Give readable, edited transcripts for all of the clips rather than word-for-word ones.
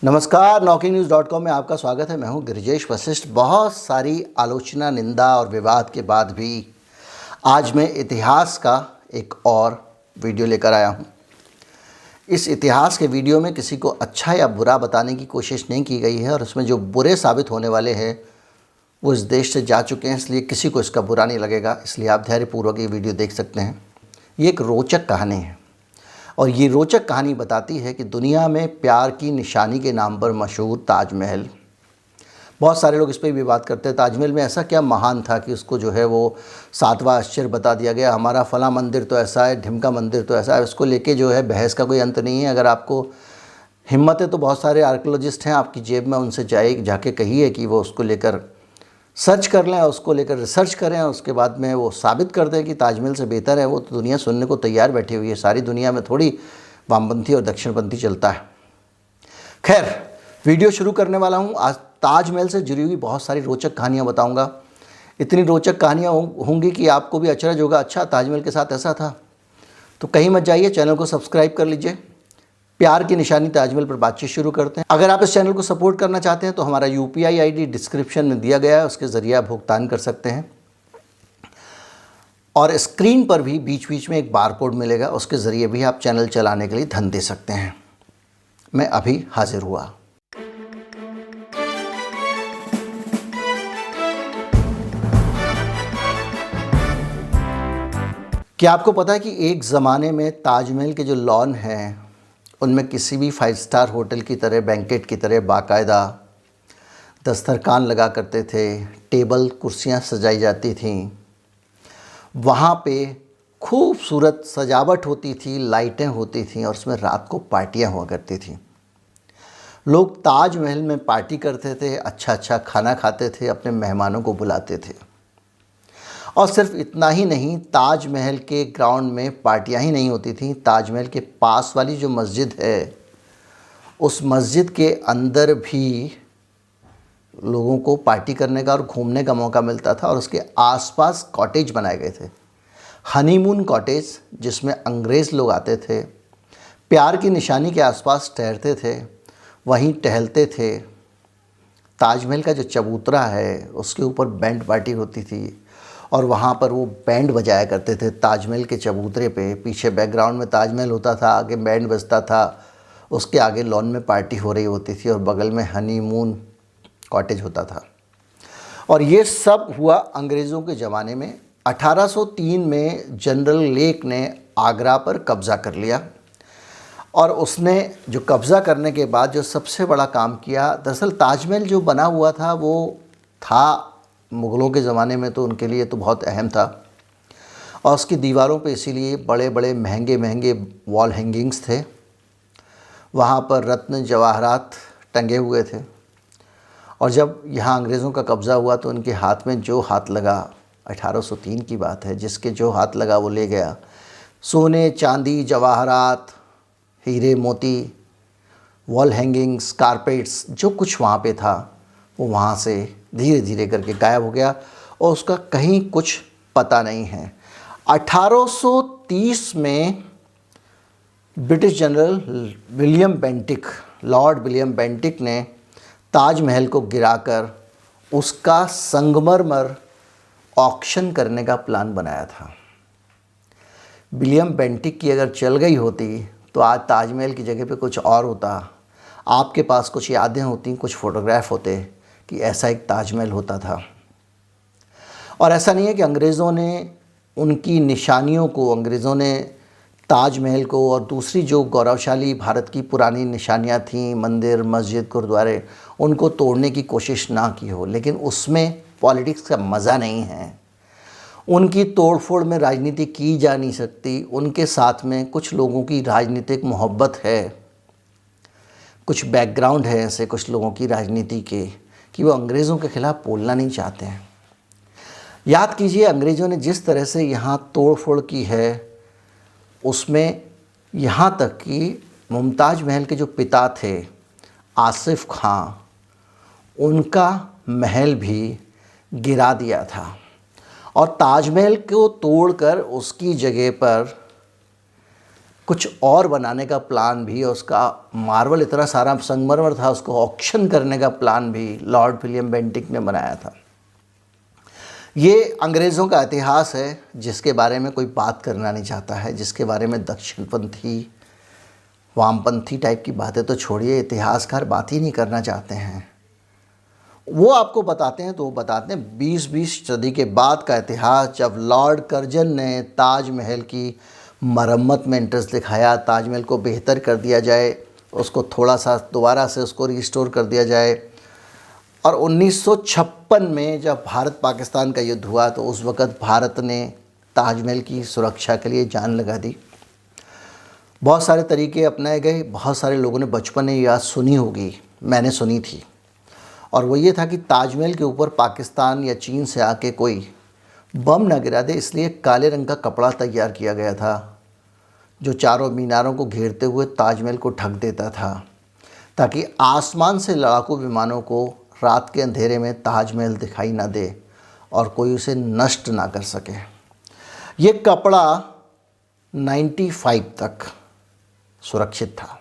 नमस्कार, NaukriNews.com में आपका स्वागत है। मैं हूं गिरिजेश वशिष्ठ। बहुत सारी आलोचना, निंदा और विवाद के बाद भी आज मैं इतिहास का एक और वीडियो लेकर आया हूं। इस इतिहास के वीडियो में किसी को अच्छा या बुरा बताने की कोशिश नहीं की गई है और उसमें जो बुरे साबित होने वाले हैं वो इस देश से जा चुके हैं, इसलिए किसी को इसका बुरा नहीं लगेगा। इसलिए आप धैर्यपूर्वक ये वीडियो देख सकते हैं। ये एक रोचक कहानी है और ये रोचक कहानी बताती है कि दुनिया में प्यार की निशानी के नाम पर मशहूर ताजमहल, बहुत सारे लोग इस पर भी बात करते हैं ताजमहल में ऐसा क्या महान था कि उसको जो है वो 7वां आश्चर्य बता दिया गया। हमारा फला मंदिर तो ऐसा है, ढिमका मंदिर तो ऐसा है। उसको लेके जो है बहस का कोई अंत नहीं है। अगर आपको हिम्मत है तो बहुत सारे आर्कियोलॉजिस्ट हैं आपकी जेब में, उनसे जाके कहिए कि वो उसको लेकर सर्च कर लें और उसको लेकर रिसर्च करें और उसके बाद में वो साबित कर दें कि ताजमहल से बेहतर है। वो तो दुनिया सुनने को तैयार बैठी हुई है। सारी दुनिया में थोड़ी वामपंथी और दक्षिणपंथी चलता है। खैर, वीडियो शुरू करने वाला हूँ। आज ताजमहल से जुड़ी हुई बहुत सारी रोचक कहानियाँ बताऊँगा। इतनी रोचक कहानियाँ होंगी कि आपको भी अचरज होगा, अच्छा ताजमहल के साथ ऐसा था। तो कहीं मत जाइए, चैनल को सब्सक्राइब कर लीजिए। प्यार की निशानी ताजमहल पर बातचीत शुरू करते हैं। अगर आप इस चैनल को सपोर्ट करना चाहते हैं तो हमारा UPI ID डिस्क्रिप्शन में दिया गया है, उसके ज़रिए आप भुगतान कर सकते हैं। और स्क्रीन पर भी बीच बीच में एक बारकोड मिलेगा, उसके ज़रिए भी आप चैनल चलाने के लिए धन दे सकते हैं। मैं अभी हाजिर हुआ। क्या आपको पता है कि एक ज़माने में ताजमहल के जो लॉन हैं उनमें किसी भी 5 स्टार होटल की तरह, बैंकेट की तरह बाकायदा दस्तरखान लगा करते थे, टेबल कुर्सियां सजाई जाती थीं, वहाँ पे खूबसूरत सजावट होती थी, लाइटें होती थीं और उसमें रात को पार्टियां हुआ करती थीं। लोग ताजमहल में पार्टी करते थे, अच्छा अच्छा खाना खाते थे, अपने मेहमानों को बुलाते थे। और सिर्फ इतना ही नहीं, ताजमहल के ग्राउंड में पार्टियां ही नहीं होती थीं, ताजमहल के पास वाली जो मस्जिद है उस मस्जिद के अंदर भी लोगों को पार्टी करने का और घूमने का मौका मिलता था। और उसके आसपास कॉटेज बनाए गए थे, हनीमून कॉटेज, जिसमें अंग्रेज़ लोग आते थे, प्यार की निशानी के आसपास ठहरते थे, वहीं टहलते थे। ताजमहल का जो चबूतरा है उसके ऊपर बैंड पार्टी होती थी और वहाँ पर वो बैंड बजाया करते थे ताजमहल के चबूतरे पे। पीछे बैकग्राउंड में ताजमहल होता था, आगे बैंड बजता था, उसके आगे लॉन में पार्टी हो रही होती थी और बगल में हनीमून कॉटेज होता था। और ये सब हुआ अंग्रेज़ों के ज़माने में। 1803 में जनरल लेक ने आगरा पर कब्ज़ा कर लिया और उसने जो कब्ज़ा करने के बाद जो सबसे बड़ा काम किया, दरअसल ताजमहल जो बना हुआ था वो था मुग़लों के ज़माने में, तो उनके लिए तो बहुत अहम था। और उसकी दीवारों पे इसीलिए बड़े बड़े महंगे महंगे वॉल हैंगिंग्स थे, वहाँ पर रत्न जवाहरात टंगे हुए थे। और जब यहाँ अंग्रेज़ों का कब्ज़ा हुआ तो उनके हाथ में जो हाथ लगा, 1803 की बात है, जिसके जो हाथ लगा वो ले गया। सोने, चांदी, जवाहरात, हीरे मोती, वॉल हैंगिंग्स, कारपेट्स, जो कुछ वहाँ पे था वो वहाँ से धीरे धीरे करके गायब हो गया और उसका कहीं कुछ पता नहीं है। 1830 में British general Lord William Bentinck ने ताजमहल को गिराकर उसका संगमरमर ऑक्शन करने का प्लान बनाया था। विलियम बेंटिक की अगर चल गई होती तो आज ताजमहल की जगह पे कुछ और होता। आपके पास कुछ यादें होती, कुछ फ़ोटोग्राफ होते कि ऐसा एक ताजमहल होता था। और ऐसा नहीं है कि अंग्रेज़ों ने उनकी निशानियों को, अंग्रेज़ों ने ताजमहल को और दूसरी जो गौरवशाली भारत की पुरानी निशानियां थीं, मंदिर, मस्जिद, गुरुद्वारे, उनको तोड़ने की कोशिश ना की हो, लेकिन उसमें पॉलिटिक्स का मज़ा नहीं है। उनकी तोड़फोड़ में राजनीति की जा नहीं सकती। उनके साथ में कुछ लोगों की राजनीतिक मोहब्बत है, कुछ बैकग्राउंड है ऐसे कुछ लोगों की राजनीति के कि वो अंग्रेज़ों के ख़िलाफ़ बोलना नहीं चाहते हैं। याद कीजिए, अंग्रेज़ों ने जिस तरह से यहाँ तोड़-फोड़ की है, उसमें यहाँ तक कि मुमताज़ महल के जो पिता थे आसिफ़ खां, उनका महल भी गिरा दिया था और ताजमहल को तोड़कर उसकी जगह पर कुछ और बनाने का प्लान भी, उसका मार्बल इतना सारा संगमरमर था, उसको ऑक्शन करने का प्लान भी लॉर्ड विलियम बेंटिक ने बनाया था। ये अंग्रेज़ों का इतिहास है जिसके बारे में कोई बात करना नहीं चाहता है, जिसके बारे में दक्षिणपंथी वामपंथी टाइप की बातें तो छोड़िए, इतिहासकार बात ही नहीं करना चाहते हैं। वो आपको बताते हैं तो वो बताते हैं 20 सदी के बाद का इतिहास, जब लॉर्ड कर्जन ने ताजमहल की मरम्मत में इंटरेस्ट दिखाया, ताजमहल को बेहतर कर दिया जाए, उसको थोड़ा सा दोबारा से उसको रिस्टोर कर दिया जाए। और 1956 में जब भारत पाकिस्तान का युद्ध हुआ तो उस वक़्त भारत ने ताजमहल की सुरक्षा के लिए जान लगा दी। बहुत सारे तरीके अपनाए गए, बहुत सारे लोगों ने बचपन में याद सुनी होगी, मैंने सुनी थी, और वो ये था कि ताजमहल के ऊपर पाकिस्तान या चीन से आके कोई बम ना गिरा दे, इसलिए काले रंग का कपड़ा तैयार किया गया था जो चारों मीनारों को घेरते हुए ताजमहल को ढक देता था, ताकि आसमान से लड़ाकू विमानों को रात के अंधेरे में ताजमहल दिखाई ना दे और कोई उसे नष्ट ना कर सके। ये कपड़ा 95 तक सुरक्षित था।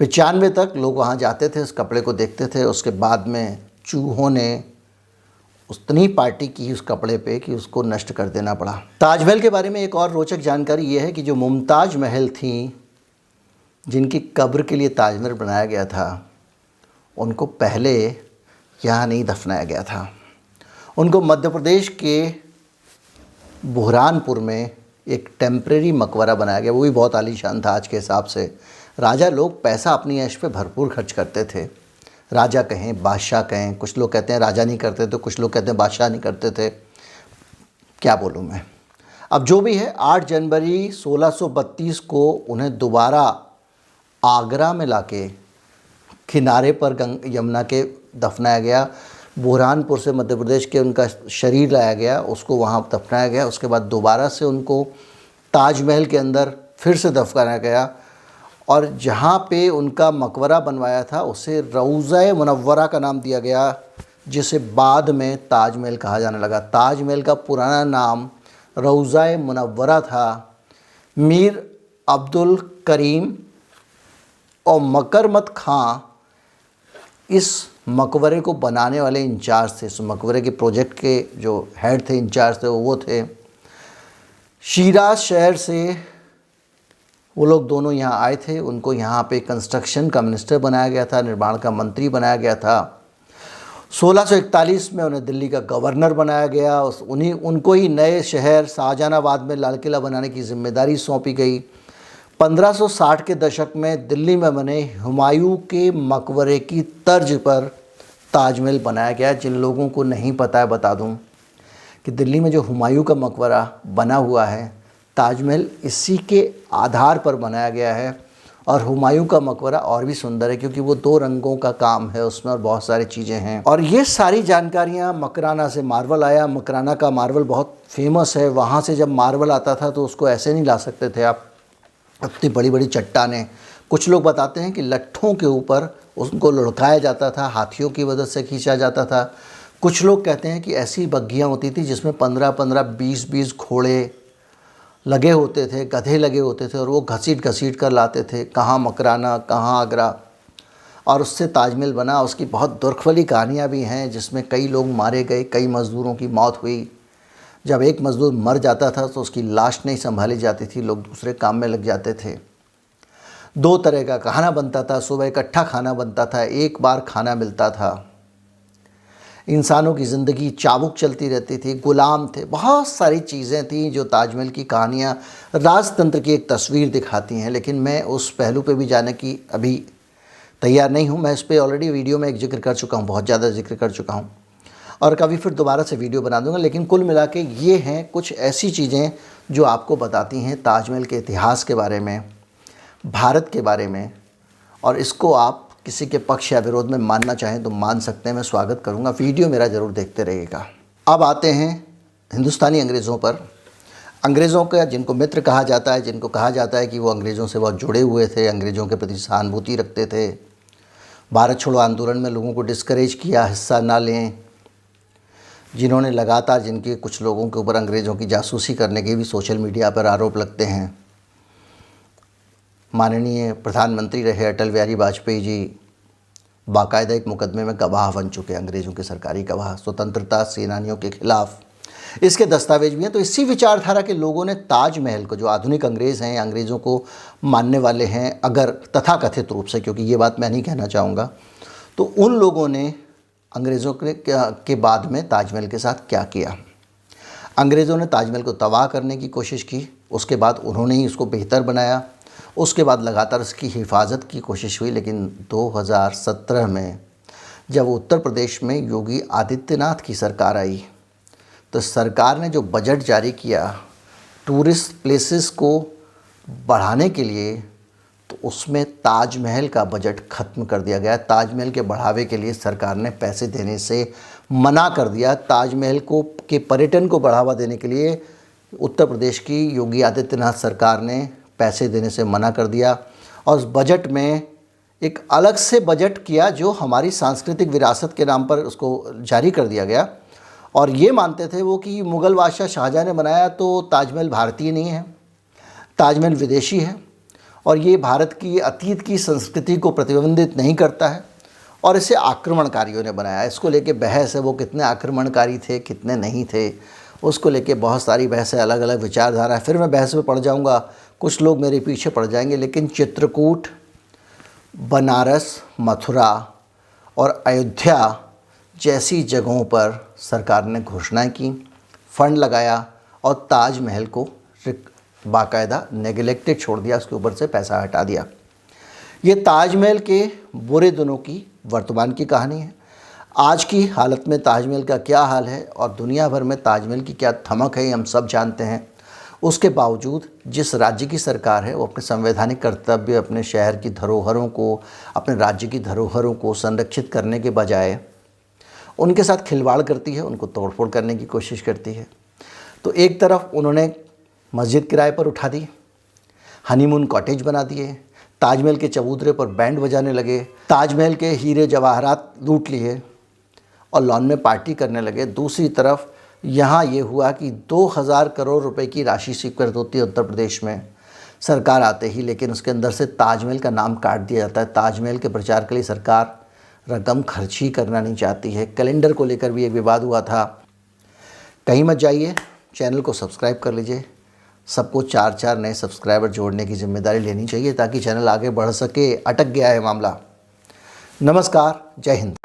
95 तक लोग वहाँ जाते थे, उस कपड़े को देखते थे। उसके बाद में चूहों ने उतनी पार्टी की उस कपड़े पे कि उसको नष्ट कर देना पड़ा। ताजमहल के बारे में एक और रोचक जानकारी ये है कि जो मुमताज़ महल थी, जिनकी कब्र के लिए ताजमहल बनाया गया था, उनको पहले यहाँ नहीं दफनाया गया था। उनको मध्य प्रदेश के बुरहानपुर में एक टेम्परेरी मकबरा बनाया गया, वो भी बहुत आलीशान था आज के हिसाब से। राजा लोग पैसा अपनी ऐश पे भरपूर खर्च करते थे, राजा कहें बादशाह कहें, कुछ लोग कहते हैं राजा नहीं करते थे, कुछ लोग कहते हैं बादशाह नहीं करते थे, क्या बोलूँ मैं। अब जो भी है, 8 जनवरी 1632 को उन्हें दोबारा आगरा में लाके किनारे पर यमुना के दफनाया गया। बुरहानपुर से मध्य प्रदेश के उनका शरीर लाया गया, उसको वहाँ दफनाया गया। उसके बाद दोबारा से उनको ताजमहल के अंदर फिर से दफनाया गया, और जहाँ पे उनका मकबरा बनवाया था उसे रौज़ा मुनव्वरा का नाम दिया गया, जिसे बाद में ताजमहल कहा जाने लगा। ताजमहल का पुराना नाम रौज़ा मुनव्वरा था। मीर अब्दुल करीम और मकरमत खां इस मकबरे को बनाने वाले इंचार्ज थे। इस मकबरे के प्रोजेक्ट के जो हेड थे, इंचार्ज थे, वो थे। शिराज शहर से वो लोग दोनों यहाँ आए थे। उनको यहाँ पे कंस्ट्रक्शन का मिनिस्टर बनाया गया था, निर्माण का मंत्री बनाया गया था। 1641 में उन्हें दिल्ली का गवर्नर बनाया गया। उनको ही नए शहर शाहजहानाबाद में लाल किला बनाने की जिम्मेदारी सौंपी गई। 1560 के दशक में दिल्ली में बने हुमायूं के मकबरे की तर्ज पर ताजमहल बनाया गया। जिन लोगों को नहीं पता है बता दूं कि दिल्ली में जो हुमायूं का मकबरा बना हुआ है, ताजमहल इसी के आधार पर बनाया गया है। और हुमायूं का मकबरा और भी सुंदर है क्योंकि वो 2 रंगों का काम है उसमें, और बहुत सारी चीज़ें हैं। और ये सारी जानकारियाँ मकराना से मार्बल आया। मकराना का मार्बल बहुत फेमस है। वहाँ से जब मार्बल आता था तो उसको ऐसे नहीं ला सकते थे आप, इतनी बड़ी बड़ी चट्टानें। कुछ लोग बताते हैं कि लट्ठों के ऊपर उनको लुढ़काया जाता था, हाथियों की मदद से खींचा जाता था। कुछ लोग कहते हैं कि ऐसी बग्घियाँ होती थी जिसमें 15-15, 20-20 घोड़े लगे होते थे, गधे लगे होते थे, और वो घसीट घसीट कर लाते थे, कहाँ मकराना कहाँ आगरा, और उससे ताजमहल बना। उसकी बहुत दुर्खभरी कहानियाँ भी हैं जिसमें कई लोग मारे गए, कई मज़दूरों की मौत हुई। जब एक मज़दूर मर जाता था तो उसकी लाश नहीं संभाली जाती थी, लोग दूसरे काम में लग जाते थे। 2 तरह का खाना बनता था, सुबह इकट्ठा खाना बनता था, एक बार खाना मिलता था। इंसानों की ज़िंदगी चाबुक चलती रहती थी, गुलाम थे, बहुत सारी चीज़ें थीं जो ताजमहल की कहानियाँ राजतंत्र की एक तस्वीर दिखाती हैं। लेकिन मैं उस पहलू पे भी जाने की अभी तैयार नहीं हूँ। मैं इस पर ऑलरेडी वीडियो में एक जिक्र कर चुका हूँ, बहुत ज़्यादा जिक्र कर चुका हूँ, और कभी फिर दोबारा से वीडियो बना दूंगा। लेकिन कुल मिला के ये हैं कुछ ऐसी चीज़ें जो आपको बताती हैं ताजमहल के इतिहास के बारे में, भारत के बारे में, और इसको आप किसी के पक्ष या विरोध में मानना चाहें तो मान सकते हैं। मैं स्वागत करूंगा, वीडियो मेरा ज़रूर देखते रहिएगा। अब आते हैं हिंदुस्तानी अंग्रेज़ों पर। अंग्रेज़ों का जिनको मित्र कहा जाता है, जिनको कहा जाता है कि वो अंग्रेज़ों से बहुत जुड़े हुए थे, अंग्रेज़ों के प्रति सहानुभूति रखते थे, भारत छोड़ो आंदोलन में लोगों को डिस्करेज किया हिस्सा ना लें, जिन्होंने लगातार, जिनके कुछ लोगों के ऊपर अंग्रेज़ों की जासूसी करने के भी सोशल मीडिया पर आरोप लगते हैं, माननीय प्रधानमंत्री रहे अटल बिहारी वाजपेयी जी बाकायदा एक मुकदमे में गवाह बन चुके, अंग्रेज़ों के सरकारी गवाह, स्वतंत्रता सेनानियों के खिलाफ। इसके दस्तावेज भी हैं। तो इसी विचारधारा के लोगों ने ताजमहल को, जो आधुनिक अंग्रेज़ हैं, अंग्रेज़ों को मानने वाले हैं अगर तथाकथित रूप से, क्योंकि ये बात मैं नहीं कहना चाहूँगा, तो उन लोगों ने अंग्रेज़ों के बाद में ताजमहल के साथ क्या किया। अंग्रेज़ों ने ताजमहल को तबाह करने की कोशिश की, उसके बाद उन्होंने ही उसको बेहतर बनाया, उसके बाद लगातार इसकी हिफाजत की कोशिश हुई। लेकिन 2017 में जब उत्तर प्रदेश में योगी आदित्यनाथ की सरकार आई, तो सरकार ने जो बजट जारी किया टूरिस्ट प्लेसेस को बढ़ाने के लिए, तो उसमें ताजमहल का बजट ख़त्म कर दिया गया। ताजमहल के बढ़ावे के लिए सरकार ने पैसे देने से मना कर दिया। ताजमहल के पर्यटन को बढ़ावा देने के लिए उत्तर प्रदेश की योगी आदित्यनाथ सरकार ने पैसे देने से मना कर दिया और उस बजट में एक अलग से बजट किया जो हमारी सांस्कृतिक विरासत के नाम पर उसको जारी कर दिया गया। और ये मानते थे वो कि मुग़ल बादशाह शाहजहाँ ने बनाया, तो ताजमहल भारतीय नहीं है, ताजमहल विदेशी है और ये भारत की अतीत की संस्कृति को प्रतिबिंबित नहीं करता है और इसे आक्रमणकारियों ने बनाया। इसको लेके बहस है, वो कितने आक्रमणकारी थे कितने नहीं थे, उसको लेके बहुत सारी बहस है, अलग अलग विचारधारा है। फिर मैं बहस में पड़ जाऊंगा, कुछ लोग मेरे पीछे पड़ जाएंगे। लेकिन चित्रकूट, बनारस, मथुरा और अयोध्या जैसी जगहों पर सरकार ने घोषणाएं की, फंड लगाया और ताजमहल को बाकायदा नेगलेक्टेड छोड़ दिया, उसके ऊपर से पैसा हटा दिया। ये ताजमहल के बुरे दिनों की वर्तमान की कहानी है। आज की हालत में ताजमहल का क्या हाल है और दुनिया भर में ताजमहल की क्या धमक है, हम सब जानते हैं। उसके बावजूद जिस राज्य की सरकार है वो अपने संवैधानिक कर्तव्य, अपने शहर की धरोहरों को, अपने राज्य की धरोहरों को संरक्षित करने के बजाय उनके साथ खिलवाड़ करती है, उनको तोड़फोड़ करने की कोशिश करती है। तो एक तरफ उन्होंने मस्जिद किराए पर उठा दी, हनीमून कॉटेज बना दिए, ताजमहल के चबूतरे पर बैंड बजाने लगे, ताजमहल के हीरे जवाहरात लूट लिए और लॉन में पार्टी करने लगे। दूसरी तरफ यहाँ ये हुआ कि 2000 करोड़ रुपए की राशि स्वीकृत होती है उत्तर प्रदेश में सरकार आते ही, लेकिन उसके अंदर से ताजमहल का नाम काट दिया जाता है। ताजमहल के प्रचार के लिए सरकार रकम खर्च ही करना नहीं चाहती है। कैलेंडर को लेकर भी एक विवाद हुआ था। कहीं मत जाइए, चैनल को सब्सक्राइब कर लीजिए। सबको 4 नए सब्सक्राइबर जोड़ने की जिम्मेदारी लेनी चाहिए ताकि चैनल आगे बढ़ सके। अटक गया है मामला। नमस्कार, जय हिंद।